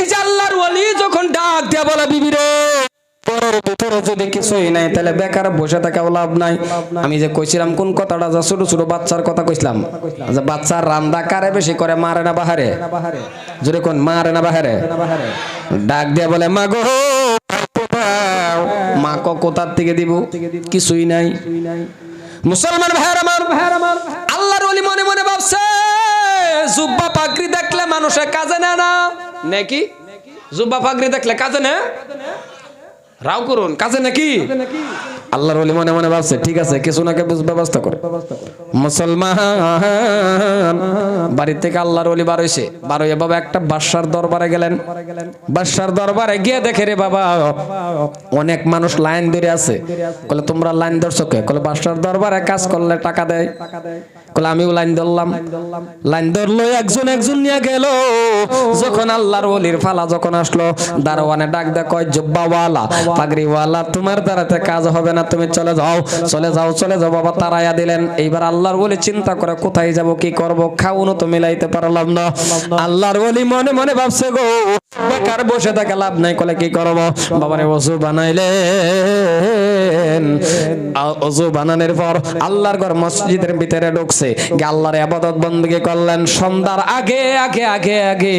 এই যে আল্লাহর ওলি যখন ডাক দিয়া বলে বিবি রে তোর ভিতরে যদি কিছুই নাই তাহলে বেকার বসে থাকাও লাভ নাই। আমি যে কইছিলাম কোন কথাটা, যা ছোট ছোট বাচ্চার কথা কইছিলাম, যে বাচ্চার রান্না কারে বেশি করে, মারে না বাহারে? জোরে কোন, মারে না বাহারে? ডাক দিয়া বলে মা গো, মা কোথার থেকে দিব? কিছুই নাই। মুসলমান ভাইয়ের আমার, আল্লাহর ওলি মনে মনে ভাবছে জুব্বা পাগড়ি দেখলে মানুষের কাজে নেয় না নাকি? জুব্বা পাগড়ি দেখলে কাজে নেয়? রাও করুন কাজে নাকি? আল্লাহর ওলি মনে মনে ভাবছে ঠিক আছে, কিছু না কিছু ব্যবস্থা করে। মুসলমান বাড়ি থেকে আল্লাহর ওলি বার হইছে, বার হইয়া বাবা একটা বাদশার দরবারে গেলেন। বাদশার দরবারে গিয়ে দেখে রে বাবা অনেক মানুষ লাইন ধরে আছে। কলে তোমরা লাইন ধরছো কে? কলে বাদশার দরবারে কাজ করলে টাকা দেয়। কলে আমিও লাইন ধরলাম। লাইন ধরলো, একজন একজন নিয়ে গেল। যখন আল্লাহর ওলির ফালা যখন আসলো, দারোয়ানে ডাক দেয়, কয় জুব্বাওয়ালা পাগড়িওয়ালা তোমার দ্বারাতে কাজ হবে না, তুমি চলে যাও, চলে যাও, চলে যাও। বাবা তারাইয়া দিলেন। এইবার আল্লাহর ওলি চিন্তা করে কোথায় যাব, কি করব, খাওয়ানো তো মিলাইতে পারলাম না। আল্লাহর ওলি মনে মনে ভাবছে গো বেকার বসে থাকে লাভ নাই। কলে কি করব? বাবারে ওযু বানাইলেন। ওযু বানানোর পর আল্লাহর ঘর মসজিদের ভিতরে ঢুকছে, আল্লাহর ইবাদত বندگی করলেন। সন্ধ্যার আগে আগে আগে আগে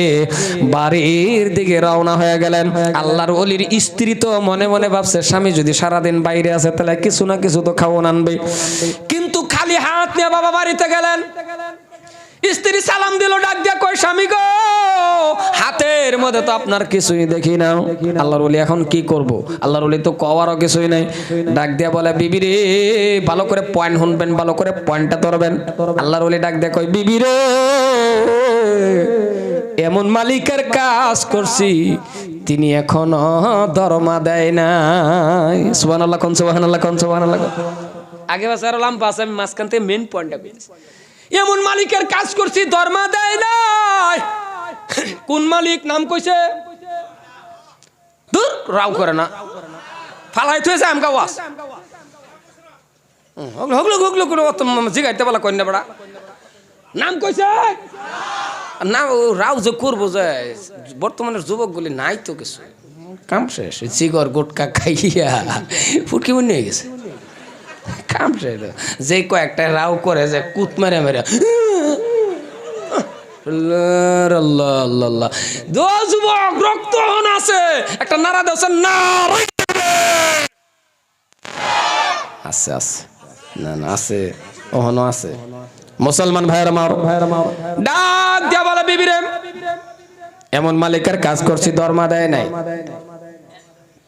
বাড়ির দিকে রওনা হয়ে গেলেন। আল্লাহর ওলির স্ত্রী তো মনে মনে ভাবছে স্বামী যদি সারাদিন বাইরে আছে তাহলে কিছু না কিছু তো খাওয়ান আনবে, কিন্তু খালি হাত নিয়ে বাবা বাড়িতে গেলেন। স্ত্রী সালাম দিল, ডাক দিয়া কয় স্বামী গো, হাতের মধ্যে তো আপনার কিছুই দেখি না। আল্লাহর ওলি এখন কি করব? আল্লাহর ওলি তো কওয়ারও কিছুই নাই। ডাক দিয়া বলে বিবি রে, ভালো করে পয়েন্ট শুনবেন, ভালো করে পয়েন্টটা ধরবেন। আল্লাহর ওলি ডাক দিয়া কয় বিবি রে, এমন মালিকের কাজ করছি তিনি এখনো দরমা দেয় নাই। সুবহানাল্লাহ কোন, সুবহানাল্লাহ কোন, সুবহানাল্লাহ। আগে বাসার লাম্পা আছে, আমি মাঝখান থেকে মেন পয়েন্টটা বলছি। এমন মালিকের কাজ করছি দরমা দেয় নাই। কোন মালিক? নাম কইছে, দূর রাও করে না, ফালাই থইছে আমগা ওয়াস হগলো হগলো হগলো করে অত জিগাইতে বলা কইনা বড়া। নাম কইছে না, রাও যে করবো যে বর্তমানের যুবকগুলি নাই তো কিছু, কাম শেষ, সিগার গুটকা খাইয়া ফুটকি মনে হয়ে গেছে, কাম শেষ। যে কয়েকটা রাও করে যে কুত মেরে মেরে যুবক রক্ত আছে, একটা নারা দেওয়া না আছে আছে না না আছে, ওহনো আছে। মুসলমান ভাইয়ের আমার, ডাক দিয়া বলে বিবি রে, এমন মালিকের কাজ করছি দরমা দেয় নাই।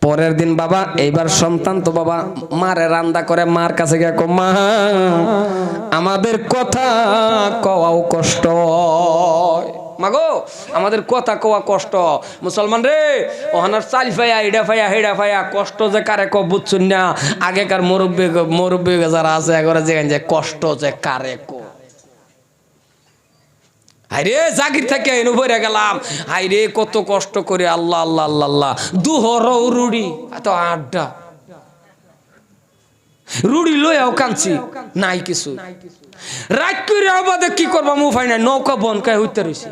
পরের দিন বাবা, এইবার সন্তান তো বাবা মারে রান্দা করে, মার কাছে গিয়ে কো মা আমাদের কথা কওয়াও কষ্ট, মাগো আমাদের কথা কোয়া কষ্ট। মুসলমান রে, ওহানার চাল ফাইয়া ইডা ফাইয়া হেডা ফাইয়া কষ্ট যে কারে কো বুঝছুন না। আগেকার মুরব্বী যারা আছে একবারে যেখানে যে কষ্ট যে কারে কো। হাইরে জাগির থেকে এনে ভরে গেলাম, হাইরে কত কষ্ট করে, আল্লাহ আল্লাহ আল্লাহ আল্লাহ। দুহর রুড়ি এত আড্ডা, রুড়ি লইয়াও কাঁদছি, নাই কিছু। রাত করে আবাদে কি করবা, মুফাই নাই, নৌকা বনকায় হইতে রয়েছে।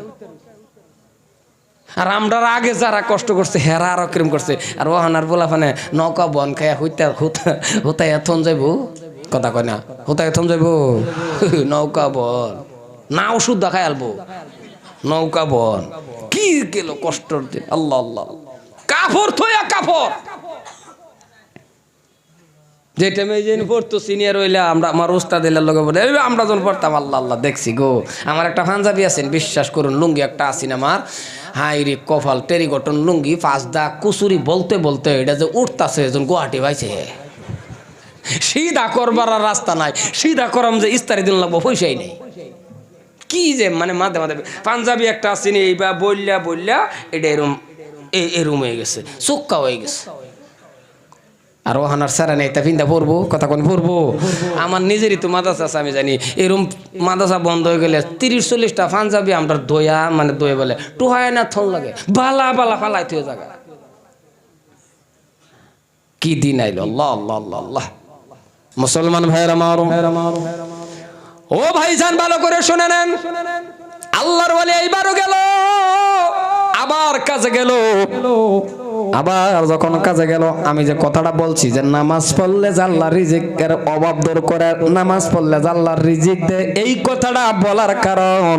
আর আমরা আগে যারা কষ্ট করছে হেরা আরো ক্রিম করছে, আর ওহানার বলা ফানে নৌকা বন খায়া হুতাই এথন যাইব, কথা কয় না, হুতাই এথন যাইব নৌকা বন, না ওষুধ দেখাই আলবো নৌকা বন। কি গেল কষ্টর দিন, আল্লাহ আল্লাহ। কাপড় থইয়া কাপড়, যে টাইমে যে পড়তো সিনিয়র হইলে আমরা, আমার ওস্তাদের লগে বলে আমরা যখন পড়তাম, আল্লাহ আল্লাহ দেখছি গো। আমার একটা পাঞ্জাবি আছেন, বিশ্বাস করুন, লুঙ্গি একটা আছেন আমার, হাই রে কপাল, টেরিকটন লুঙ্গি, ফাঁসদা কুচুরি বলতে বলতে এটা যে উঠতাছে যখন গুয়াহাটি পাইছে, সিধা করবার আর রাস্তা নাই, সিধা করম যে ইস্তারি দিন লাগবো, পয়সাই নেই। কি যে মানে মাঝে মাঝে পাঞ্জাবি একটা আসেনি, এইবার বললা বললা এটা এরম হয়ে গেছে, চোক্কা হয়ে গেছে। আর ওহানার সারা নেই তা ফিন্দা পড়বো, কথা কোন পড়বো। আমার নিজেরই তো মাদ্রাসা আছে, আমি জানি এরম মাদ্রাসা বন্ধ হয়ে গেলে 30-40টা পাঞ্জাবি আমরা দইয়া মানে দই বলে টুহায় না থন লাগে, বালা বালা ফালাই থয়ে জায়গা। কি দিন আইলো, আল্লাহ আল্লাহ আল্লাহ আল্লাহ। মুসলমান ভাইয়ের আমার, ও ভাইজান ভালো করে শুনে নেন, আল্লাহর ওলি এইবারও গেল, আবার কাজে গেল। আবার যখন কাজে গেল, আমি যে কথাটা বলছি যে নামাজ পড়লে আল্লাহর রিজিকের অভাব দূর করে, নামাজ পড়লে আল্লাহর রিজিক দেয়, এই কথাটা বলার কারণ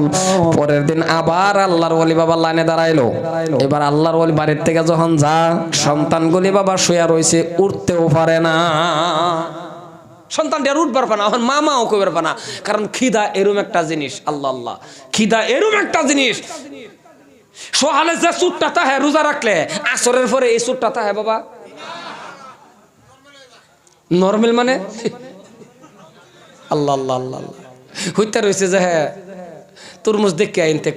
পরের দিন আবার আল্লাহর ওলি বাবা লাইনে দাঁড়াইলো। এবার আল্লাহর ওলি বাড়ির থেকে যখন যা, সন্তানগুলি বাবা শুয়ে রয়েছে, উঠতেও পারে না। সন্তানটি আর উঠবার পানা, এখন মামাও কইবার পানা, কারণ খিদা এরম একটা জিনিস। আল্লাহ আল্লাহ, খিদা এরম একটা জিনিস। সকালে যে চুটটা তাহে রোজা রাখলে আসরের পরে এই চুটটা তাহে বাবা নরমাল, মানে আল্লাহ আল্লাহ আল্লাহ হইতে রয়েছে যে হ্যাঁ তরমুজ দেখে আইনতে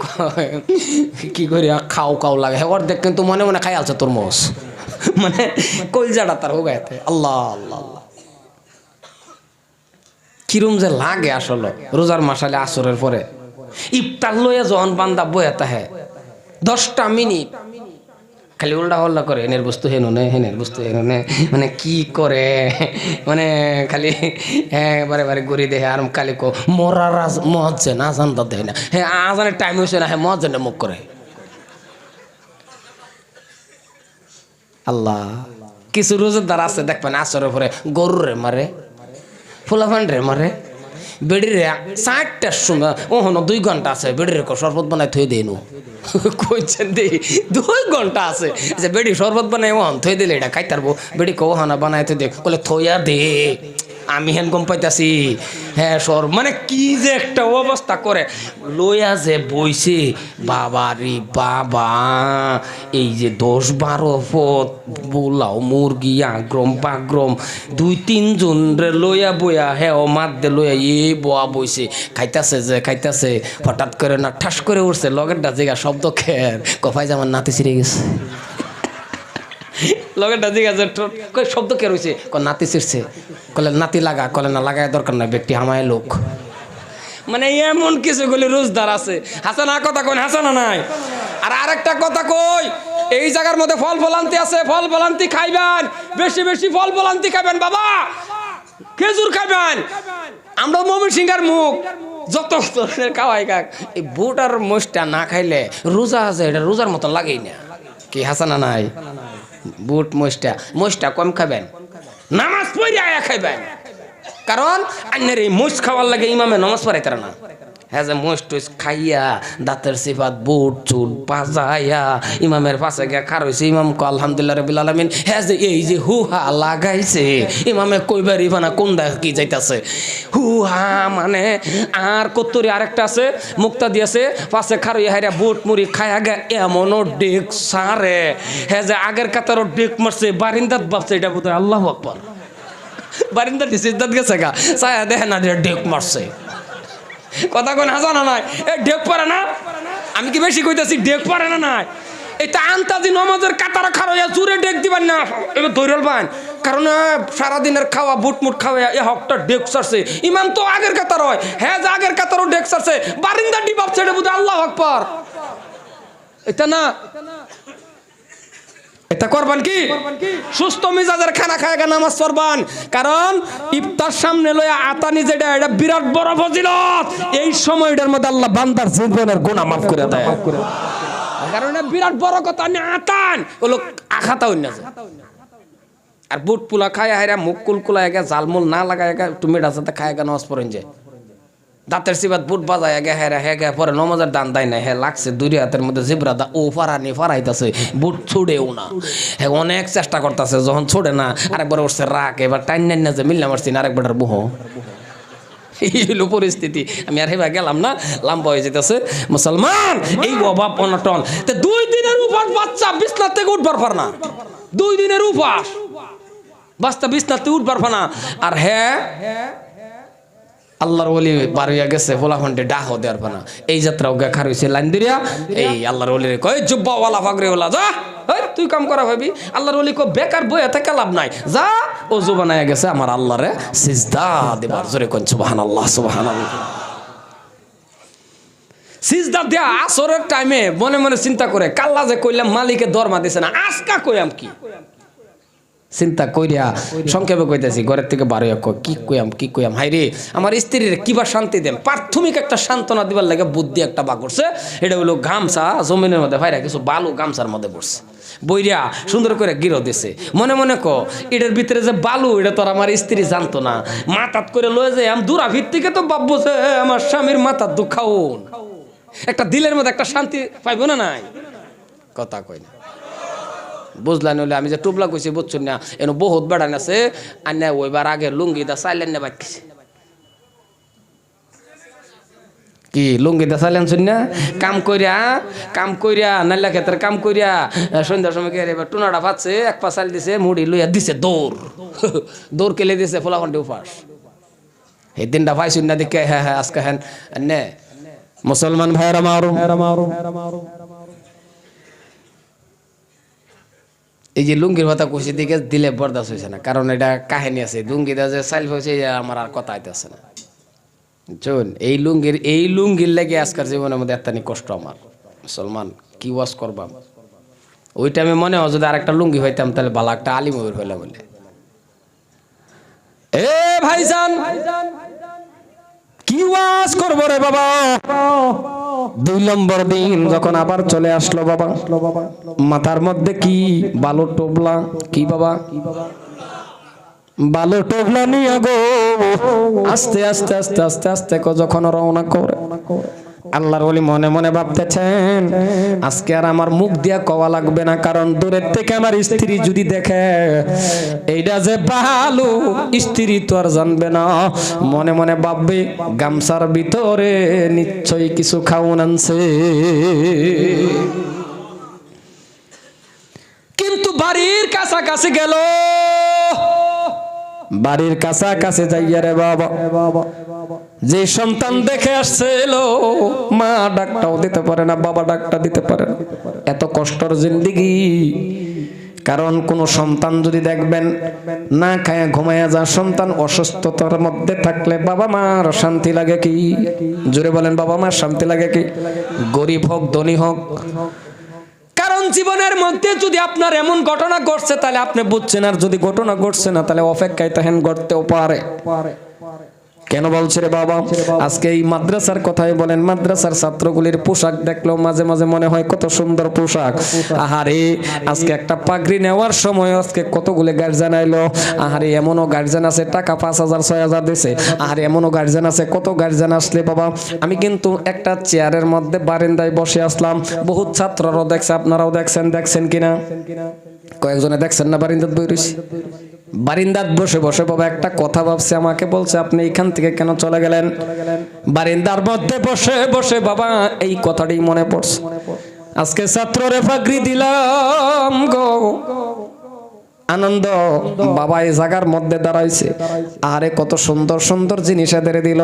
কি করি খাও খাও লাগে, হ্যাঁ অর্ধেক কিন্তু মনে মনে খাই আলছে তরমুজ, মানে কলজাটা তার হোগাইতে। আল্লাহ আল্লাহ আল্লাহ, কিরম যে লাগে আসলে রোজার মাসালে আসরের পরে ইফতার লইয়া যখন বান্দা বয়া তাহে 10টা মিনিট খালি উল্টা হল্লা করে, হেনের বস্তু হেনুনে, হেনের বস্তু হেনুনে, মানে কি করে, মানে খালি হ্যাঁ বারে বারে ঘুরি দেহে। আর খালি কো মরার মহাজ্জেন আজান দা দেয় না, হ্যাঁ আজানের টাইম হয়েছে না, হ্যাঁ মহাজ্জেনটা মুখ করে। আল্লাহ, কিছু রোজাদার আছে দেখবেন আসরের পরে গরুরে মারে, ফুলাফান রে মারে, বেড়িরে 4টার সময় ওহনো 2 ঘন্টা আছে, বেড়িরে শরবত বানায় থই দেনু কইছেন দি 2 ঘন্টা আছে যে বেড়ি শরবত বানায় ওহন থই দিলে এটা খাইতারবো, বেড়ি কো হানা বানায় থই দে, কলে থইয়া দে, আমি হেন গম পাইতাছি। হ্যাঁ সর মানে কি যে একটা অবস্থা করে লইয়া যে বইছে বাবা রে বাবা, এই যে 10-12 পথ বোলাও মুরগি আগ্রম পাগ্রম 2-3 জন রে লইয়া বইয়া হ্যাঁ ও মাদ্দে লইয়া এই বোয়া বইছে খাইতাছে যে খাইতাছে, হঠাৎ করে না ঠাস করে উঠছে লগেরটা জায়গা শব্দ খের কফাই জামার নাতি ছিঁড়ে গেছে, লগেরটা জিজ্ঞাসা কই শব্দ কে রয়েছে, নাতি ছিঁড়ছে, কলে নাতি লাগা, কলে না লাগায় দরকার নাই ব্যক্তি হামায় লোক। মানে এমন কিছু গুলি রোজদার আছে। হাসানা কথা কই, হাসানা নাই। আর আরেকটা কথা কই, এই জায়গার মধ্যে ফল ফলান্তি আছে, ফল ফলান্তি খাইবেন, বেশি বেশি ফল ফলান্তি খাবেন বাবা, খেজুর খাবেন। আমরা মমিন সিংহার মুখ যত ধরনের খাওয়াই খাক, এই বুট আর মোষটা না খাইলে রোজা আছে এটা রোজার মতো লাগেই না। কি হাসানা নাই? বুট মোষটা কম খাবেন, নামাজ পড়ে আয়া খাইবেন, কারণ আন্যের এই মোষ খাওয়ার লাগে ইমামে নামাজ পড়াই তারা না। হ্যাঁ যে মোষ টোষ খাইয়া দাঁতের সিফাত বুট চুট বাজাইয়া ইমামের পাশে গিয়া খার হয়েছে, ইমাম কো আলহামদুলিল্লাহ রাব্বিল আলামিন। হ্যাঁ যে এই যে হুহা লাগাইছে ইমামে কইবার ইবানা কোনটা কি যাইতাছে হুহা, মানে আর কত্তরি আরেকটা আছে মুক্তা দিয়েছে পাশে খার হইয়া হাইরা বুট মুড়ি খাইয়া গে এমনও ডেক সারে, হ্যাঁ যে আগের কাতারও ডেক মারছে বারিন্দাত ভাবছে এটা বোধহয় আল্লাহু আকবার, বারিন্দা সিজদাত গেছে গা ছায়া দেখে না ডেক মারছে। কথা কোন হাসানা নাই, এ ডেক পারে না, আমি কি বেশি কইতাছি ডেক পারে না নাই, এটা আন্তাজি নমাজের কাতারা খারইয়া জুরে ডেক দিবেন না, এবার ধৈরল পান, কারণ সারাদিনের খাওয়া বুটমুট খাওয়া এ হকটা ডেক সারছে, ইমাম তো আগের কাতার হয়, হ্যাঁ যে আগের কাতারও ডেক সারছে বারিন্দা ডিবাব ছেড়ে বুঝে আল্লাহু আকবার, এটা না এটা করবেন কি সুস্থ মিজাজের খানা খায় নামাজ পড়বেন, কারণ ইফতার সামনে লইয়া আতানি যেটা এটা বিরাট বড় ফজিলত, এই সময়টার মধ্যে আল্লাহ বান্দার জীবনের গুনাহ মাফ করে দেয়, কারণ এটা বিরাট বড় কথা। আতান হলো আখাতা হইন না, আর বুট পুলা খায় হাইরা মুখ কুলকুলা একা জালমুল না লাগায় একা একটু মেডা সাথে খায় নামাজ পড়েন যায়, দাঁতের সিবাত বুট বাজায় গে হেরা হে গে পরে নমাজের দান দেয় না, হে লাগছে 2 হাতের মধ্যে জিব্রা দা ও ফারানি ফারাইতাছে, বুট ছুড়েও না, হে অনেক চেষ্টা করতেছে, যখন ছুড়ে না আরেকবার উঠছে রাগ, এবার টাইন নাইন না যে মিললে মারছি না আরেকবার বুহ, এই হলো পরিস্থিতি। আমি আর হেবা গেলাম না, লম্বা হয়ে যেতেছে মুসলমান, এই অভাব অনটন 2 দিনের উপর বাচ্চা বিছনা থেকে উঠবার পার না, 2 দিনের উপাস বাচ্চা বিছনা থেকে উঠবার পার না, আর হ্যাঁ আল্লাহর ওলি পার হইয়া গেছে ফোলাফান্ডে ডাহ দেওয়ার পানা, এই যাত্রা ওকে খার হইছে লাইন দিরিয়া, এই আল্লাহর ওলির কয় জুব্বাওয়ালা ফাগরিওয়ালা যা তুই কাম করা ভাবি, আল্লাহর ওলি কো বেকার বইয়া থেকে লাভ নাই, যা ওযু বানায়া গেছে আমার আল্লাহরে সিজদা দেবার, জোরে কোন সুবহানাল্লাহ সুবহানাল্লাহ। সিজদা দেয়া আসরের টাইমে মনে মনে চিন্তা করে কাল্লা যে কইলাম মালিকে দরমা দিছে না, আজকা কইয়াম কি, চিন্তা কইরা সংক্ষেপে কইতেছি, ঘরের থেকে বারোই কি কইয়াম হাই রে আমার স্ত্রীর কিবা শান্তি দেন। প্রাথমিক একটা সান্ত্বনা দিবার লাগে বুদ্ধি একটা বা করছে, এটা হলো গামছা জমিনের মধ্যে ভাইরা কিছু বালু গামছার মধ্যে পড়ছে, বইরা সুন্দর করে গিরো দিছে। মনে মনে এটার ভিতরে যে বালু এটা তো আমার স্ত্রী জানতো না, মাথাত করে লয়ে যায় দূরা ভিত্তিকে তো ভাববো যে আমার স্বামীর মাথার দুঃখাউন, একটা দিলের মধ্যে একটা শান্তি পাইব না নাই? কথা কই না বুঝলা নইলে আমি যে টুবলা কইছি বুঝছেন না, এনে বহুত বেড়ান আছে আন্যা ওইবার আগে লুঙ্গি দা চাইলেন না বাকি কি লুঙ্গি দা চাইলেন শুন না কাম কইরা নাল্লা ক্ষেতের কাম কইরা সন্ধ্যার সময় কে এবার টুনাটা পাচ্ছে এক পা চাল দিছে মুড়ি লইয়া দিছে দৌড় কেলে দিছে ফোলাফান্ডি উপাস। এই দিনটা পাইছুন না দেখে হ্যাঁ হ্যাঁ আজকে হ্যাঁ নে মুসলমান ভাইরা মারো। এই যে লুঙ্গির কথা কইছি দিকে দিলে বরদাস্ত হয়েছে না, কারণ এটা কাহিনী আছে। লুঙ্গিটা যে চাইল হয়েছে আমার আর কথা আইতেছে না। চল এই লুঙ্গির লাগে আজকের জীবনের মধ্যে এতটানি কষ্ট আমার। মুসলমান কি ওয়াজ করবাম, ওই টাইমে মনে হয় যদি আরেকটা লুঙ্গি হইতাম তাহলে ভালো একটা আলিম হইলে বলে। এ ভাইজান কি ওয়াজ করবো রে বাবা। 2 নম্বর দিন যখন আবার চলে আসলো বাবা, মাথার মধ্যে কি বালু টোবলা, কি বাবা বালু টোবলা নিয়ে গো আস্তে আস্তে আস্তে আস্তে আস্তে যখন রওনা করে, আল্লাহর ওলি মনে মনে ভাবতেছেন আজকে আর আমার মুখ দিয়া কওয়া লাগবে না, কারণ দূরের থেকে আমার স্ত্রী যদি দেখে এইটা যে বালু, স্ত্রী তো আর জানবে না। মনে মনে ভাববে গামছার ভিতরে নিশ্চয়ই কিছু খাওন আনছে। কিন্তু বাড়ির কাছাকাছি গেল, বাড়ির কাছাকাছি যাইয়া রে বাবা যে সন্তান দেখে আসছিল, মা ডাকটাও দিতে পারে না, বাবা ডাকটা দিতে পারে না। এত কষ্টের জিন্দেগি। কারণ কোন সন্তান যদি দেখবেন না খায়া ঘুমায়া যা, সন্তান অসুস্থতার মধ্যে থাকলে বাবা মার শান্তি লাগে কি? জোরে বলেন, বাবা মার শান্তি লাগে কি? গরিব হোক ধনী হোক। কারণ জীবনের মধ্যে যদি আপনার এমন ঘটনা ঘটছে তাহলে আপনি বুঝছেন, আর যদি ঘটনা ঘটছে না তাহলে অপেক্ষায় তাহেন ঘটতেও পারে। কেন বলছে রে বাবা? আজকে এই মাদ্রাসার কথাই বলেন, মাদ্রাসার ছাত্রগুলির পোশাক দেখলেও মাঝে মাঝে মনে হয় কত সুন্দর পোশাক। আহারে আজকে একটা পাগড়ি নেওয়ার সময় আজকে কতগুলো গার্জিয়ান আইলো। আহারে এমনও গার্জিয়ান আছে টাকা 5,000 6,000 দিছে। আহারে এমনও গার্জিয়ান আছে, কত গার্জিয়ান আসলে বাবা। আমি কিন্তু একটা চেয়ারের মধ্যে বারান্দায় বসে আসলাম, বহুত ছাত্ররাও দেখছে, আপনারাও দেখছেন কিনা? কয়েকজনে দেখছেন না? বারান্দাত বই রইছি, বারিন্দাত বসে বসে বাবা একটা কথা ভাবছে, আমাকে বলছে আপনি এখান থেকে কেন চলে গেলেন? বারিন্দার মধ্যে বসে বসে বাবা এই কথাটি মনে পড়ছে, আজকে ছাত্ররে পাগড়ি দিলাম গো, আনন্দ বাবা এই জায়গার মধ্যে দাঁড়াইছে। আরে কত সুন্দর সুন্দর জিনিস এদের দিল।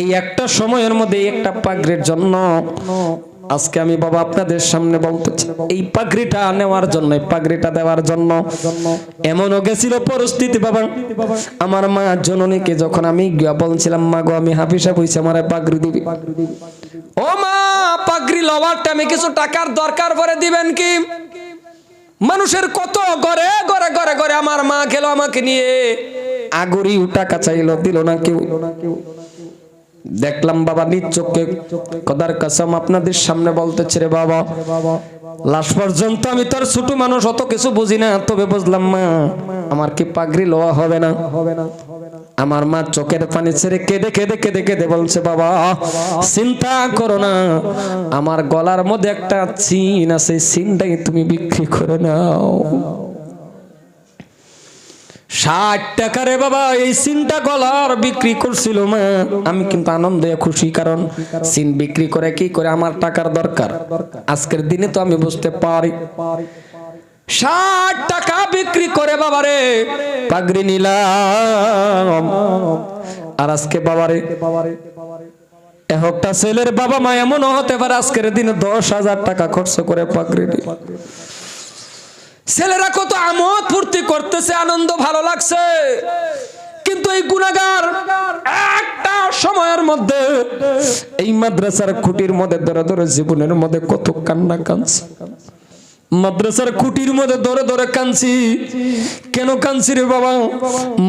এই একটা সময়ের মধ্যে একটা পাগড়ির জন্য আজকে আমি বাবা আপনাদের সামনে বলতেছি, এই পাগড়িটা নেওয়ার জন্য, পাগড়িটা দেওয়ার জন্য এমনও গেছিল পরিস্থিতি বাবা। আমার মা জননীকে যখন আমি গিয়া বলছিলাম, মা গো আমি হাফিসা হইছি, আমার পাগড়ি দিবি। ও মা, পাগড়ি লওয়ার টাইমে কিছু টাকার দরকার পড়ে দিবেন কি? মানুষের কত ঘরে ঘরে ঘরে ঘরে আমার মা গেল আমাকে নিয়ে, আগরি টাকা চাইলো, দিল না কেউ। দেখলাম বাবা নিজ চোখে, খোদার কসম আপনাদের সামনে বলতেছে রে বাবা, লাশ পর্যন্ত আমি তোর ছোট মানুষ, অত কিছু বুঝি না, তবে বুঝলাম মা আমার কি পাগড়ি লওয়া হবে না। আমার মা চোখের পানি ছেড়ে কেঁদে কেঁদে কেঁদে কেঁদে বলছে, বাবা চিন্তা করো না, আমার গলার মধ্যে একটা চিন আছে, চিনটাই তুমি বিক্রি করে নাও। 60 টাকা রে বাবা, এই সিনটা গলার বিক্রি করছিল মা। আমি কিন্তু আনন্দে খুশি, কারণ সিন বিক্রি করে কি করে আমার টাকার দরকার। আজকের দিনে তো আমি বুঝতে পারি 60 টাকা বিক্রি করে বাবারে পাগড়ি নিলাম। আর আজকে বাবারে একটা ছেলের বাবা মা এমনও হতে পারে আজকের দিনে 10,000 টাকা খরচ করে পাগড়ি নিল। ছেলেরা কত আমোদ ফুর্তি করতেছে, আনন্দ ভালো লাগছে, কিন্তু এই গুনাহগার একটা সময়ের মধ্যে এই মাদ্রাসার খুঁটির মধ্যে ধরে ধরে জীবনের মধ্যে কত কান্না কাঁদছে। মাদ্রাসার খুঁটির মধ্যে ধরে ধরে কাঁদছি। কেন কাঁদছি রে বাবা?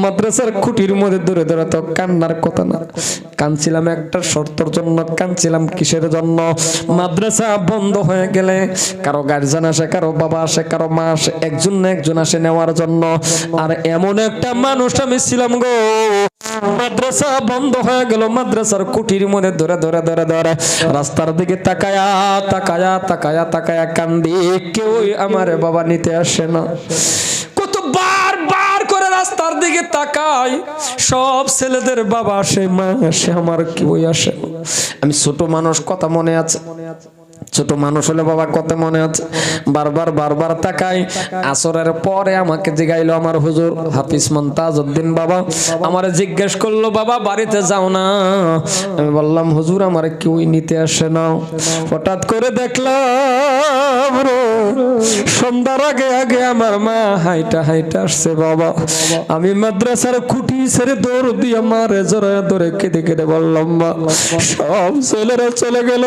মাদ্রাসার খুঁটির মধ্যে ধরে ধরে তো কান্নার কথা না, কাঁদছিলাম একটা শর্তর জন্য। কাঁদছিলাম কিসের জন্য? মাদ্রাসা বন্ধ হয়ে গেলে কারো গার্জিয়ান আসে, কারো বাবা আসে, কারো মা আসে, একজন না একজন আসে নেওয়ার জন্য। আর এমন একটা মানুষ আমি ছিলাম গো, মাদ্রাসা বন্ধ হয়ে গেল, মাদ্রাসার কুটির মধ্যে ধরে ধরে ধরে ধরে রাস্তার দিকে তাকায়া তাকায়া তাকায়া তাকায়া কান্দি। কেউই আমার বাবা নিতে আসে না। কত বার বার করে রাস্তার দিকে তাকাই, সব ছেলেদের বাবা আসে, মা আসে, আমার কেউই আসে না। আমি ছোট মানুষ, কথা মনে আছে, ছোট মানুষ হলে বাবা কত মনে আছে। বারবার বারবার তাকাই। আসরের পরে আমাকে জিগাইলো আমার হুজুর হাফিজ মন্তাজউদ্দিন বাবা, আমারে জিজ্ঞেস করলো, বাবা বাড়িতে যাও না? আমি বললাম হুজুর আমার কেউই নিতে আসে না। হঠাৎ করে দেখলাম সন্ধ্যার আগে আগে আমার মা হাইটা হাইটা আসছে বাবা। আমি মাদ্রাসার খুঁটি ছেড়ে দৌড় দিয়ে মারে জড়ায় ধরে কেঁদে কেঁদে বললাম, মা সব ছেলেরা চলে গেল,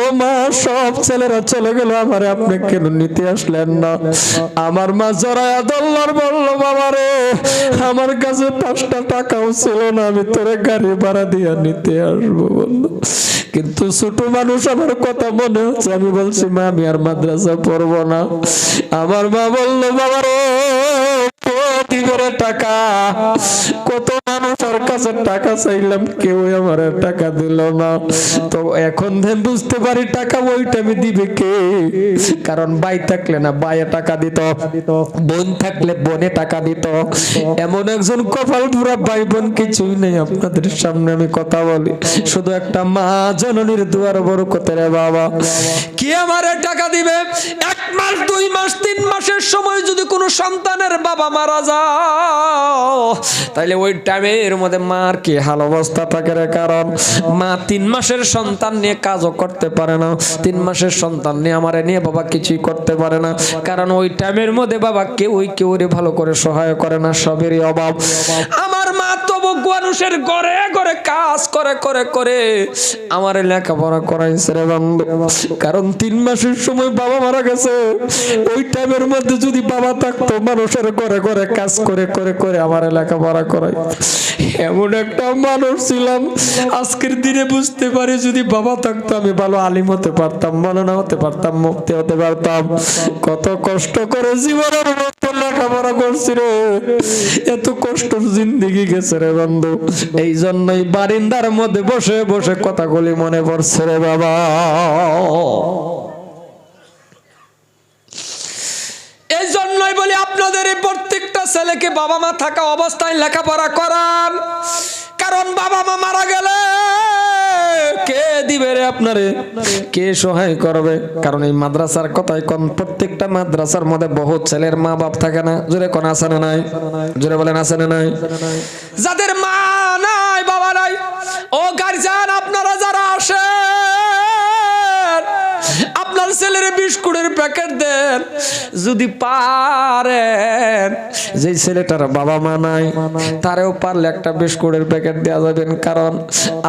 ও মা সব ছেলেরা চলে গেল, আমারে আপনি কেন নিতে আসলেন না? আমার মা জড়ায়া দল্লার বললো, বাবা রে আমার কাছে 5টা টাকাও ছিল না, আমি তোরে গাড়ি ভাড়া দিয়ে নিতে আসবো বললো। কিন্তু ছোট মানুষ, আমার কথা মনে হচ্ছে। আমি বলছি, মা আমি আর মাদ্রাসা পড়বো না। আমার মা বললো, বাবা রে টাকা, কত মানুষের কাছে টাকা চাইলাম, কেউ আমার টাকা দিল না। তো এখন বুঝতে পারি টাকা ওইটা আমি দিবে কে? কারণ ভাই থাকলে না ভাইয়ে টাকা দিত, বোন থাকলে বোনে টাকা দিত। এমন একজন কপাল পুরা ভাই বোন কিছুই নেই। আপনাদের সামনে আমি কথা বলি, শুধু একটা মা জননীর দুয়ার বরকতে রে বাবা। কি আমারে টাকা দিবে? 1 মাস 2 মাস 3 মাসের সময় যদি কোনো সন্তানের বাবা মারা যায়, তাইলে ওই টাইমের মধ্যে মার কি হাল অবস্থা থাকে রে। কারণ মা 3 মাসের সন্তান নিয়ে কাজও করতে পারে না, 3 মাসের সন্তান নিয়ে আমারে নিয়ে বাবা কিছুই করতে পারে না। কারণ ওই টাইমের মধ্যে বাবা কেউ রে ভালো করে সহায় করে না, সবেরই অভাব। আমার মা তবু মানুষের ঘরে ঘরে কাজ করে করে করে আমারে লেখাপড়া করাইছে রে বন্ধু। কারণ 3 মাসের সময় বাবা মারা গেছে, ওই টাইমের মধ্যে যদি বাবা থাকতো মানুষের ঘরে ঘরে কাজ করে করে করে আমার লেখাপড়া করাই। এমন একটা মানুষ ছিলাম, আজকের দিনে বুঝতে পারি যদি বাবা থাকতো আমি ভালো আলিম হতে পারতাম, মাওলানা হতে পারতাম, মুফতি হতে পারতাম। কত কষ্ট করে জীবনের মতো লেখাপড়া করছি রে, এত কষ্টর জিন্দেগি গেছে রে বন্ধু। এই জন্যই বারিন্দার মধ্যে বসে বসে কথাগুলি মনে পড়ছে রে বাবা। এই জন্যই বলি আপনাদের এই প্রত্যেকটা ছেলেকে বাবা মা থাকা অবস্থায় লেখাপড়া করান। কারণ বাবা মা মারা গেলে কে দিবে রে আপনারে, কে সহায় করবে? কারণ এই মাদ্রাসার কথাই কোন, প্রত্যেকটা মাদ্রাসার মধ্যে বহুত ছেলের মা বাপ থাকে না। জোরে কোন আছে না নাই? জোরে বলেন আছে না নাই? যাদের মা নাই বাবা নাই, ও গার্জিয়ান আপনারা যারা আসেন, আপনার ছেলের বিস্কুটের প্যাকেট দেন যদি পারেন। যে ছেলেটার বাবা মা নাই তারেও পারলে একটা বিস্কুটের প্যাকেট দেওয়া যাবেন। কারণ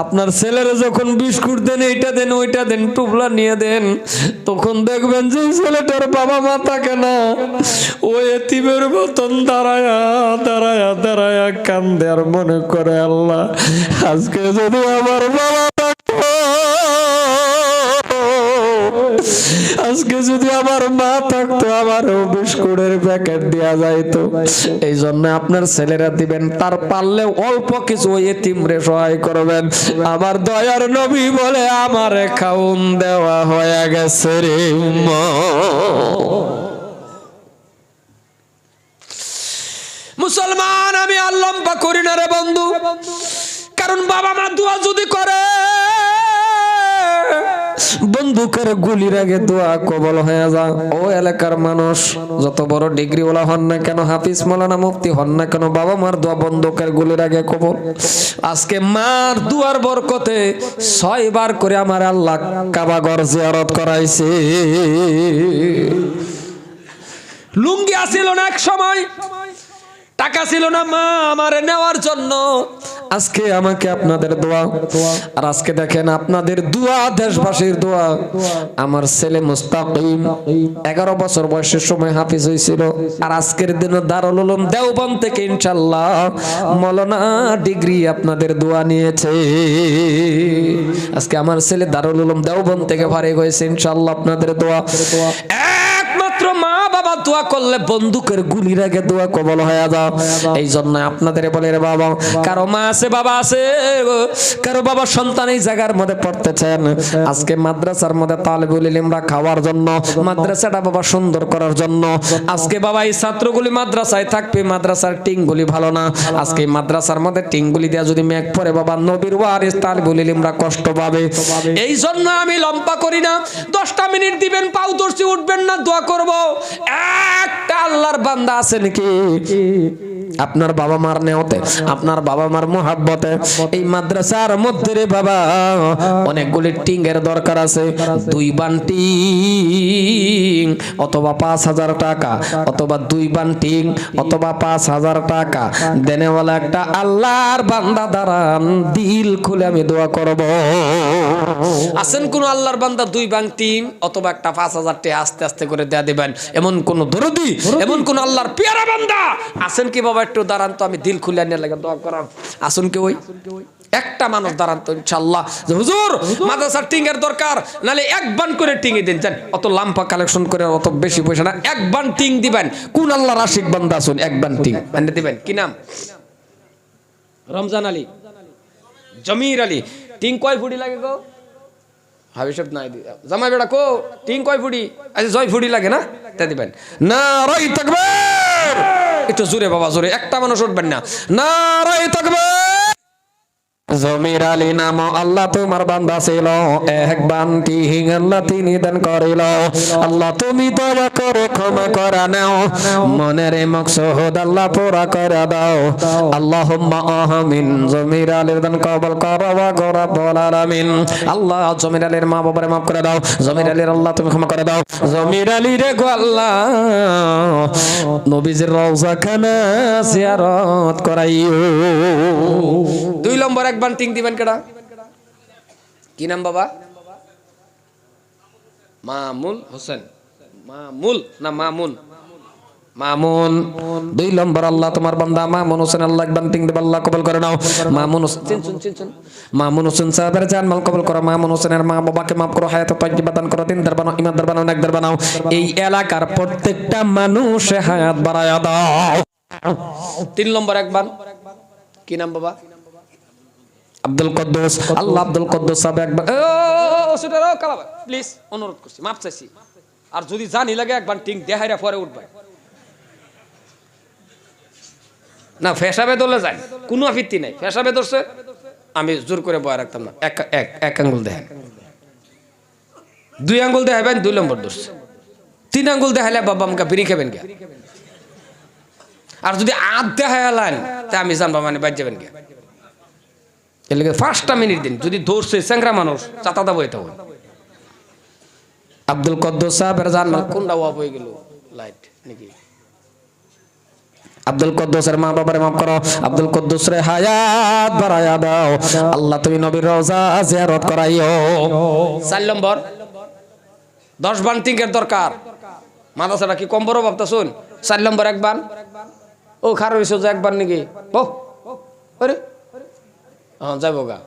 আপনার ছেলেরা যখন বিস্কুট দেন, এইটা দেন ওইটা দেন, টুপলা নিয়ে দেন, তখন দেখবেন যে ছেলেটার বাবা মা থাকে না, ও এতিমের মতন দাঁড়ায়া দাঁড়ায়া দাঁড়ায়া কান্দে আর মনে করে, আল্লাহ আজকে যদি আমার বাবা থাকতো, আজকে যদি আমার মা থাকতো, আমারও বিস্কুটের প্যাকেট দেওয়া যাইতো। এই জন্য আপনার ছেলেরা দিবেন, তার পারলে অল্প কিছু এতিমরে সহায় করবেন। আমার দয়ার নবী বলে, আমারে খাউন দেওয়া হয়ে গেছে রে মা। মুসলমান আমি আল্লাহ করি না রে বন্ধু। কারণ বাবা মা দোয়া যদি করে, বন্দুকের গুলির আগে দোয়া কবল হয়ে যায়। ও এলাকার মানুষ যত বড় ডিগ্রি ওলা হন না কেন, হাফিজ মাওলানা মুফতি হন না কেন, বাবা মার দোয়া বন্দুকের গুলির আগে কবল। আজকে মার দুয়ার বরকতে 6 বার করে আমার আল্লাহ কাবা ঘর জিয়ারত করাইছে। লুঙ্গি আসিল না এক সময়, টাকা ছিল না মা আমারে নেওয়ার জন্য, আজকে আমাকে আপনাদের দোয়া, আর আজকে দেখেন আপনাদের দোয়া, দেশবাসীর দোয়া, আমার ছেলে মুস্তাকিম 11 বছর বয়সের সময় হাফিজ হয়েছিল, আর আজকের দিনে দারুল উলুম দেওবন্দ থেকে ইনশাআল্লাহ মাওলানা ডিগ্রি আপনাদের দোয়া নিয়েছে। আজকে আমার ছেলে দারুল উলুম দেওবন্দ থেকে ফারিগ হয়েছে ইনশাআল্লাহ আপনাদের দোয়া। একমাত্র মা বাবা দোয়া করলে বন্দুকের গুলির আগে দোয়া কবল হয়ে যাও। এই জন্য আপনাদের বলে রে বাবা, কারো মা আছে বাবা আছে, কারো বাবা সন্তান এই জায়গার মধ্যে পড়তেছেন, আজকে মাদ্রাসার মধ্যে তালিবুল ইলমরা খাওয়ার জন্য, মাদ্রাসাটা বাবা সুন্দর করার জন্য, আজকে বাবা এই ছাত্রগুলি মাদ্রাসায় থাকবে, মাদ্রাসার টিংগুলি ভালো না, আজকে মাদ্রাসার মধ্যে টিংগুলি দেয়া যদি মেঘ পড়ে বাবা নবীর ওয়ারিস তালিবুল ইলমরা কষ্ট পাবে। এই জন্য আমি লম্বা করি না, 10টা মিনিট দিবেন, পাও দর্শি উঠবেন না, দোয়া করব। একটা আল্লাহর বান্দা আছে নাকি আপনার বাবা মার নেওতে, আপনার বাবা মার মোহাব্বতে এই মাদ্রাসার মধ্যে রে বাবা অনেকগুলি টিংয়ের দরকার আছে, 2 বান টিং অথবা 5,000 টাকা, অথবা 2 বান টিং অথবা 5,000 টাকা দেনেওয়ালা একটা আল্লাহর বান্দা দাঁড়ান, দিল খুলে আমি দোয়া করব। আছেন কোন আল্লাহর বান্দা 2 বান টিং অথবা একটা 5,000 টাকা আস্তে আস্তে করে দেয়া দিবেন, এমন কোন দরদি, এমন কোন আল্লাহর পেয়ারা বান্দা আছেন কি বাবা? একটু দাঁড়ান তো, আমি দিল খুলে নিয়ে লাগে দোয়া করাম। আসুন কি ওই একটা মানুষ দাঁড়ান তো ইনশাআল্লাহ, যে হুজুর মাদ্রাসার টিংয়ের দরকার, নালে 1 বান করে টিঙে দিন, জান অত লাম্পা কালেকশন করে অত বেশি পয়সা না, 1 বান টিং দিবেন। কোন আল্লাহর আশিক বান্দা আসুন 1 বান টিং এনে দিবেন। কি নাম? রমজান আলী, জমির আলী। টিং কয় ফুটি লাগে গো? হাবি সাহেব নাই দি জামাই বেড়া কো টিং কয় ফুটি? আচ্ছা 6 ফুটি লাগে না, তা দিবেন। নারায়ে তাকবীর, একটু জোরে বাবা জোরে, একটা মানুষ উঠবেন না। নারায়ে তাকবীর। জমির আলী নাম আল্লাহ তোমার বান্দা ছিল, 1 বান টিং আল্লাহ তিনি দান করিল। আল্লাহ তুমি তওবা করে ক্ষমা করে নাও, মনের মকসদ আল্লাহ পুরা করে দাও। আল্লাহুম্মা আমিন। জমির আলীর দান কবুল করো ওয়া রাব্বুল আলামিন। আল্লাহ জমির আলীর মা বাবারে মাফ করে দাও, জমির আলীর আল্লাহ তুমি ক্ষমা করে দাও। জমির আলী রে গো আল্লাহ নবীজির রওজা খানা জিয়ারত করাইও। 2 নম্বর 1 বান টিং দিবেন কেডা? কি নাম বাবা? মামুল হোসেন। মামুল না মামুন? মামুন। 2 নম্বর আল্লাহ তোমার বান্দা মামুন হোসেন, আল্লাহ 1 বান টিং দিবে, আল্লাহ কবুল করে নাও। মামুন হোসেন চিনছুন, মামুন হোসেন সাহেবের জান মাল কবুল করো, মামুন হোসেনের মা বাবাকে মাফ করো, হায়াতে তাইয়্যিবা দান করো, দিনদার বানাও, ইমানদার বানাও, নেকদার বানাও। এই এলাকার প্রত্যেকটা মানুষ হায়াত বাড়ায়া দাও। 3 নম্বর 1 বান। কি নাম বাবা? আব্দুল কুদ্দুস। আল্লাহ আব্দুল কুদ্দুস সাহেব 1 বান। ও সেটা কালাবা প্লিজ, অনুরোধ করছি, মাফ চাইছি। আর যদি জানি লাগে 1 বান টিং দেখাইরা পরে উঠবে না, ফেসাবে দলে যায় কোনো আপত্তি নাই, ফেসাবে ধরছে আমি জোর করে বয়া রাখতাম না। এক আঙ্গুল দেখেন, 2 আঙ্গুল দেখাবেন, 2 নম্বর ধরছে, 3 আঙ্গুল দেখাইলে বাবা আমাকে বিড়ি খাবেন গে। আর যদি আধ দেখাইলেন তা আমি জানবা মানে বাদ যাবেন গে। এর লাগে 5টা মিনিট দিন, যদি ধরছে চ্যাংরা মানুষ চাতা বইতে হবে। আব্দুল কুদ্দুস সাহেবের জানমাল কোনটা ওয়াপ হয়ে গেল লাইট নাকি? আব্দুল কুদ্দুসের মা বাবারে মাফ করো, আব্দুল কুদ্দুস রে হায়াত বাড়ায়া দাও, আল্লাহ তুমি নবীর রওজা জিয়ারত করাইও। 4 নম্বর 10 বান টিংয়ের দরকার। মাদ্রাসাটা কি কম বড় ভাবতাছুন? 4 নম্বর 1 বান। ও খার হইছো যে 1 বান নাকি? ও আরে হ্যাঁ যাবো গা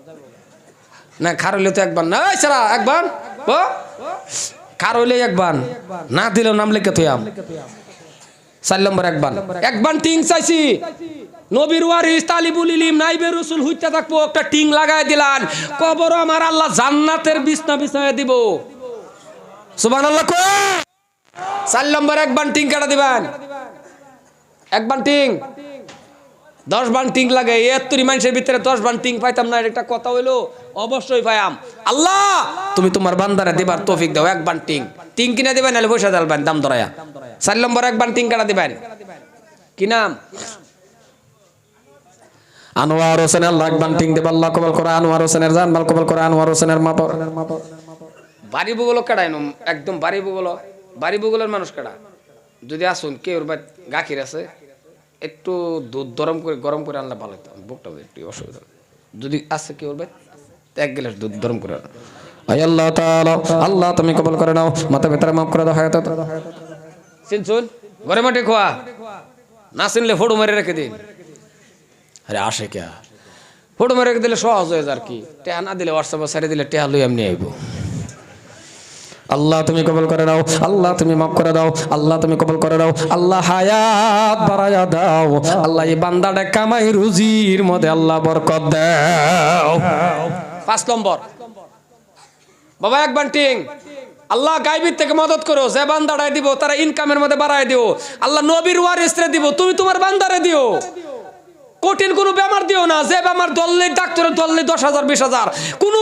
না, খার হইলে তো 1 বান না, এই সারা 1 বান ও খার হইলে 1 বান না দিলেও নাম লিখে তুই আম। 4 নম্বর 1 বান। 1 বান টিং চাইছি, নবীর ওয়ারিস তালিবুল ইলম নাইবে রাসূল হইতে থাকবো, একটা টিং লাগায় দিলান, কবর আমার আল্লাহ জান্নাতের বিছনা বিছায় দিব। সুবহানাল্লাহ কো। 4 নম্বর 1 বান টিং কাটা দিবেন। 1 বান টিং 10 বান টিং লাগে, এত্তরি মানুষের ভিতরে 10 বান টিং পাইতাম না, এটা কথা হইলো অবশ্যই পাইয়াম। আল্লাহ তুমি তোমার বান্দারে দিবার তৌফিক দাও। 1 বান টিং টিং কিনে দিবেন, নাহলে পয়সা দিবেন দাম ধরায়া। 4 নম্বর 1 বান টিং কাটা দিবেন। কি নাম? আনোয়ার হোসেন, আল্লাহ 1 বান টিং দিবে, আল্লাহ কবুল করে। আনোয়ার হোসেনের জান মাল কবুল করে, আনোয়ার হোসেনের মা বাড়ি বুগলো কাটাই একদম বাড়ি বুগলো, বাড়ি বুগলের মানুষ কাটা যদি আসুন কে ওর গাখির আছে একটু দুধ গরম করে আনলে ভালো হতো, বুকটা একটু অসুবিধা। যদি আছে কি বলবে 1 গ্লাস দুধ গরম করে আয় আল্লাহ তাআলা, আল্লাহ তুমি কবুল করে নাও, মাতা পিতার মাফ করে দাও, হায়াত চিনছুন ঘরে মাঠে খোয়া না চিনলে ফটো মেরে রেখে দিন। আরে আসে কে ফটো মেরে রেখে দিলে সহজ হয়ে যায় আর কি, টেহা না দিলে হোয়াটসঅ্যাপে ছেড়ে দিলে টেহা লই এমনি আইব। আল্লাহ তুমি কবুল করে নাও, আল্লাহ তুমি মাফ করে দাও, আল্লাহ তুমি কবুল করে দাও, আল্লাহ হায়াত বাড়ায়া দাও, আল্লাহ এই বান্দাটা কামাই রুজির মধ্যে আল্লাহ বরকত দাও। 5 নম্বর বাবা এক বান্টিং আল্লাহ গায়বীর থেকে মদত করো, যে বান্দাটাই দিব তারা ইনকামের মধ্যে বাড়ায় দিও। আল্লাহ নবীর ওয়ারিসরে দিব, তুমি তোমার বান্দারে দিও। কঠিন কোনো বেমার দিও না, যে বেমার দললে ডাক্তারের দললে 10,000 20,000 কোনো